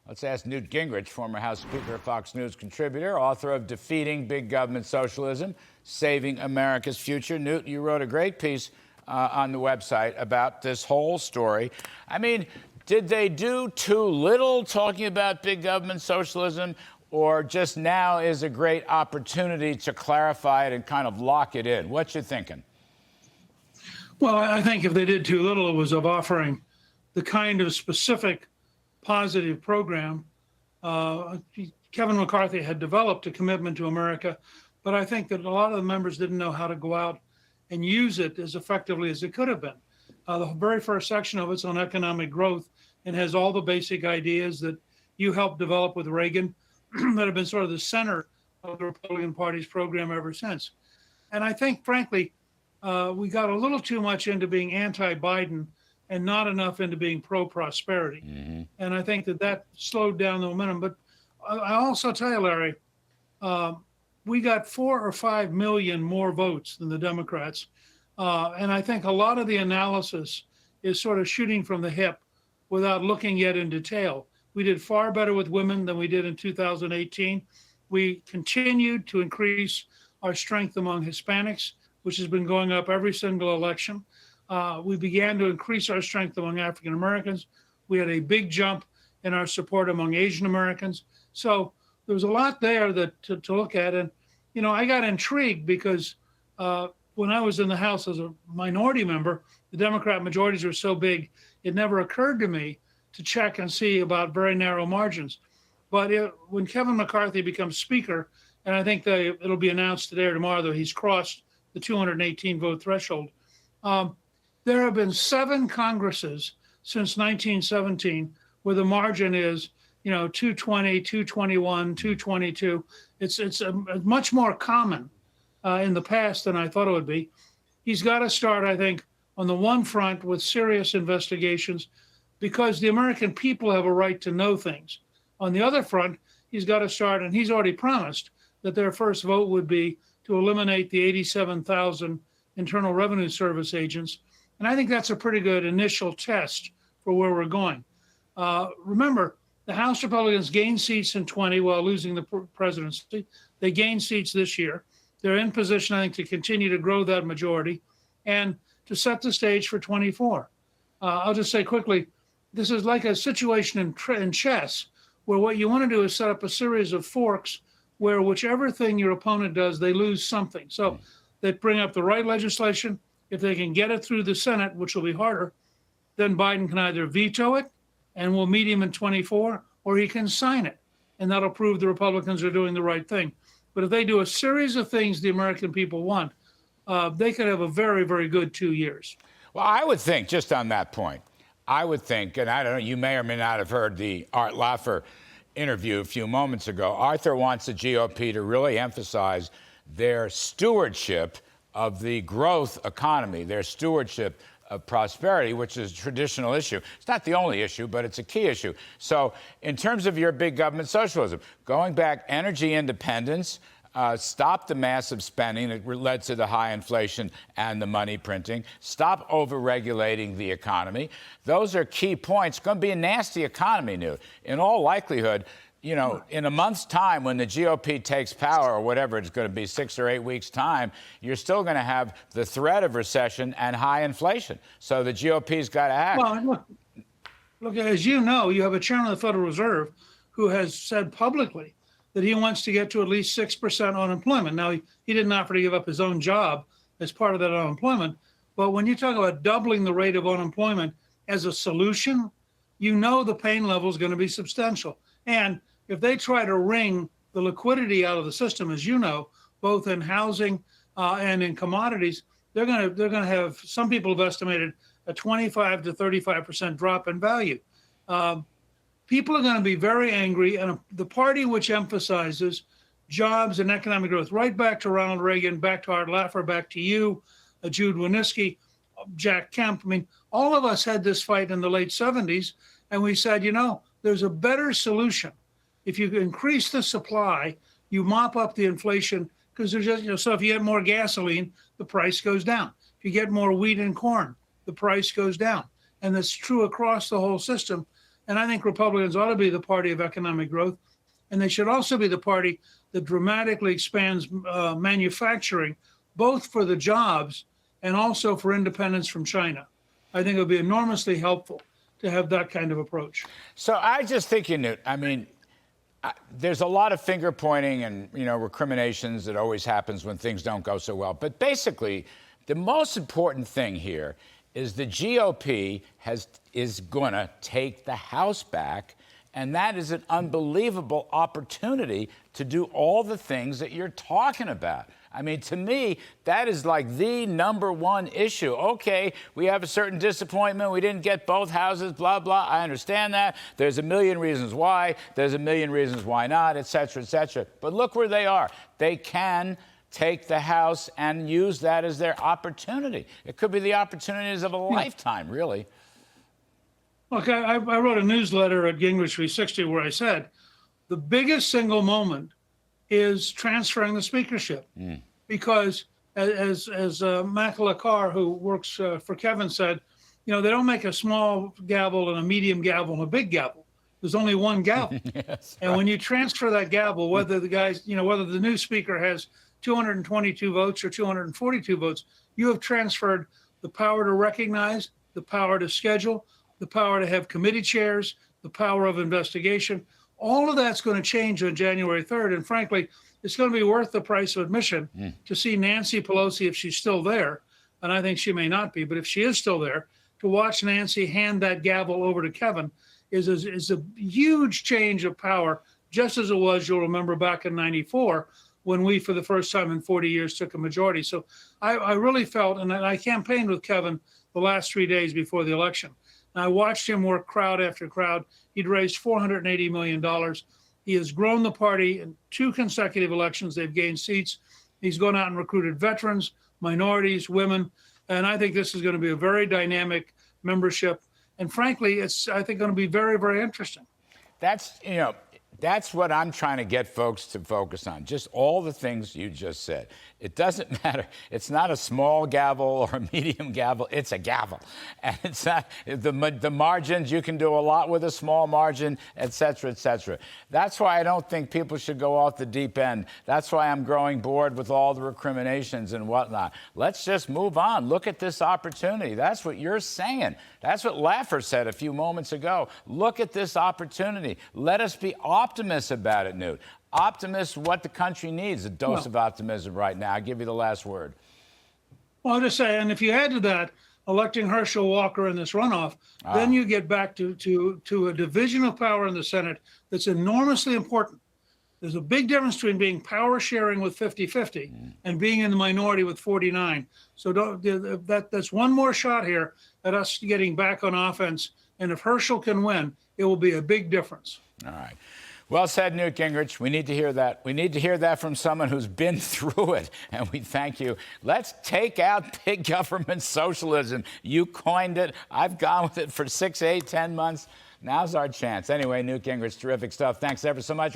Let's ask Newt Gingrich, former House Speaker, Fox News contributor, author of Defeating Big Government Socialism, Saving America's Future. Newt, you wrote a great piece on the website about this whole story. I mean, did they do too little talking about big government socialism, or just now is a great opportunity to clarify it and kind of lock it in? What you thinking? Well, I think if they did too little, it was of offering the kind of specific positive program. Kevin McCarthy had developed a commitment to America, but I think that a lot of the members didn't know how to go out and use it as effectively as it could have been. The very first section of it's on economic growth and has all the basic ideas that you helped develop with Reagan that have been sort of the center of the Republican Party's program ever since. And I think, frankly, we got a little too much into being anti-Biden and not enough into being pro-prosperity. Mm-hmm. And I think that slowed down the momentum. But I also tell you, Larry, we got 4 or 5 million more votes than the Democrats. And I think a lot of the analysis is sort of shooting from the hip without looking yet in detail. We did far better with women than we did in 2018. We continued to increase our strength among Hispanics, which has been going up every single election. We began to increase our strength among African Americans. We had a big jump in our support among Asian Americans. So there was a lot there that to look at. And, you know, I got intrigued because when I was in the House as a minority member, the Democrat majorities were so big, it never occurred to me to check and see about very narrow margins. But when Kevin McCarthy becomes Speaker, and I think it'll be announced today or tomorrow that he's crossed the 218 vote threshold, there have been 7 Congresses since 1917 where the margin is, 220, 221, 222. It's much more common in the past than I thought it would be. He's got to start, I think, on the one front with serious investigations because the American people have a right to know things. On the other front, he's got to start, and he's already promised that their first vote would be to eliminate the 87,000 Internal Revenue Service agents. And I think that's a pretty good initial test for where we're going. Remember, the House Republicans gained seats in 20 while losing the presidency. They gained seats this year. They're in position, I think, to continue to grow that majority and to set the stage for 24. I'll just say quickly, this is like a situation in chess where what you want to do is set up a series of forks where whichever thing your opponent does, they lose something. So they bring up the right legislation. If they can get it through the Senate, which will be harder, then Biden can either veto it and we'll meet him in 24, or he can sign it. And that'll prove the Republicans are doing the right thing. But if they do a series of things the American people want, they could have a very, very good 2 years. Well, I would think, just on that point, I would think, and I don't know, you may or may not have heard the Art Laffer interview a few moments ago. Arthur wants the GOP to really emphasize their stewardship of the growth economy, their stewardship of prosperity, which is a traditional issue. It's not the only issue, but it's a key issue. So in terms of your big government socialism, going back, energy independence, stop the massive spending that led to the high inflation and the money printing, stop over-regulating the economy. Those are key points. It's going to be a nasty economy, Newt. In all likelihood, in a month's time, when the GOP takes power, or whatever it's going to be, 6 or 8 weeks' time, you're still going to have the threat of recession and high inflation. So the GOP's got to act. Well, look, as you know, you have a chairman of the Federal Reserve who has said publicly that he wants to get to at least 6% unemployment. Now, he didn't offer to give up his own job as part of that unemployment. But when you talk about doubling the rate of unemployment as a solution, the pain level is going to be substantial. And if they try to wring the liquidity out of the system, as you know, both in housing and in commodities, they're going to have, some people have estimated, a 25 to 35% drop in value. People are going to be very angry, and the party which emphasizes jobs and economic growth, right back to Ronald Reagan, back to Art Laffer, back to you, Jude Wanniski, Jack Kemp. I mean, all of us had this fight in the late 70s, and we said, there's a better solution. If you increase the supply, you mop up the inflation, because there's just, so if you get more gasoline, the price goes down. If you get more wheat and corn, the price goes down. And that's true across the whole system. And I think Republicans ought to be the party of economic growth. And they should also be the party that dramatically expands manufacturing, both for the jobs and also for independence from China. I think it would be enormously helpful to have that kind of approach. So I just think, Newt, I mean, there's a lot of finger pointing and, recriminations that always happens when things don't go so well. But basically, the most important thing here is the GOP is going to take the House back. And that is an unbelievable opportunity to do all the things that you're talking about. I mean, to me, that is like the number one issue. Okay, we have a certain disappointment. We didn't get both houses, blah, blah. I understand that. There's a million reasons why. There's a million reasons why not, et cetera, et cetera. But look where they are. They can take the House and use that as their opportunity. It could be the opportunities of a lifetime, really. Look, I wrote a newsletter at Gingrich 360 where I said the biggest single moment is transferring the speakership, because as Makala Carr, who works for Kevin, said, they don't make a small gavel and a medium gavel and a big gavel. There's only one gavel. Yes, and when you transfer that gavel, whether whether the new speaker has 222 votes or 242 votes, you have transferred the power to recognize, the power to schedule, the power to have committee chairs, the power of investigation. All of that's going to change on January 3rd. And frankly, it's going to be worth the price of admission to see Nancy Pelosi, if she's still there, and I think she may not be, but if she is still there, to watch Nancy hand that gavel over to Kevin is a huge change of power, just as it was, you'll remember, back in '94, when we, for the first time in 40 years, took a majority. So I really felt, and I campaigned with Kevin the last 3 days before the election. And I watched him work crowd after crowd. He'd raised $480 million. He has grown the party in 2 consecutive elections. They've gained seats. He's gone out and recruited veterans, minorities, women. And I think this is going to be a very dynamic membership. And frankly, it's, I think, going to be very, very interesting. That's what I'm trying to get folks to focus on. Just all the things you just said. It doesn't matter. It's not a small gavel or a medium gavel. It's a gavel. And it's not the margins. You can do a lot with a small margin, et cetera, et cetera. That's why I don't think people should go off the deep end. That's why I'm growing bored with all the recriminations and whatnot. Let's just move on. Look at this opportunity. That's what you're saying. That's what Laffer said a few moments ago. Look at this opportunity. Let us be optimists about it, Newt. Optimists, what the country needs, a dose of optimism right now. I'll give you the last word. Well, I'll just say, and if you add to that electing Herschel Walker in this runoff, then you get back to a division of power in the Senate that's enormously important. There's a big difference between being power sharing with 50-50 and being in the minority with 49. So that's one more shot here at us getting back on offense. And if Herschel can win, it will be a big difference. All right. Well said, Newt Gingrich. We need to hear that. We need to hear that from someone who's been through it, and we thank you. Let's take out big government socialism. You coined it. I've gone with it for 6, 8, 10 months. Now's our chance. Anyway, Newt Gingrich, terrific stuff. Thanks ever so much.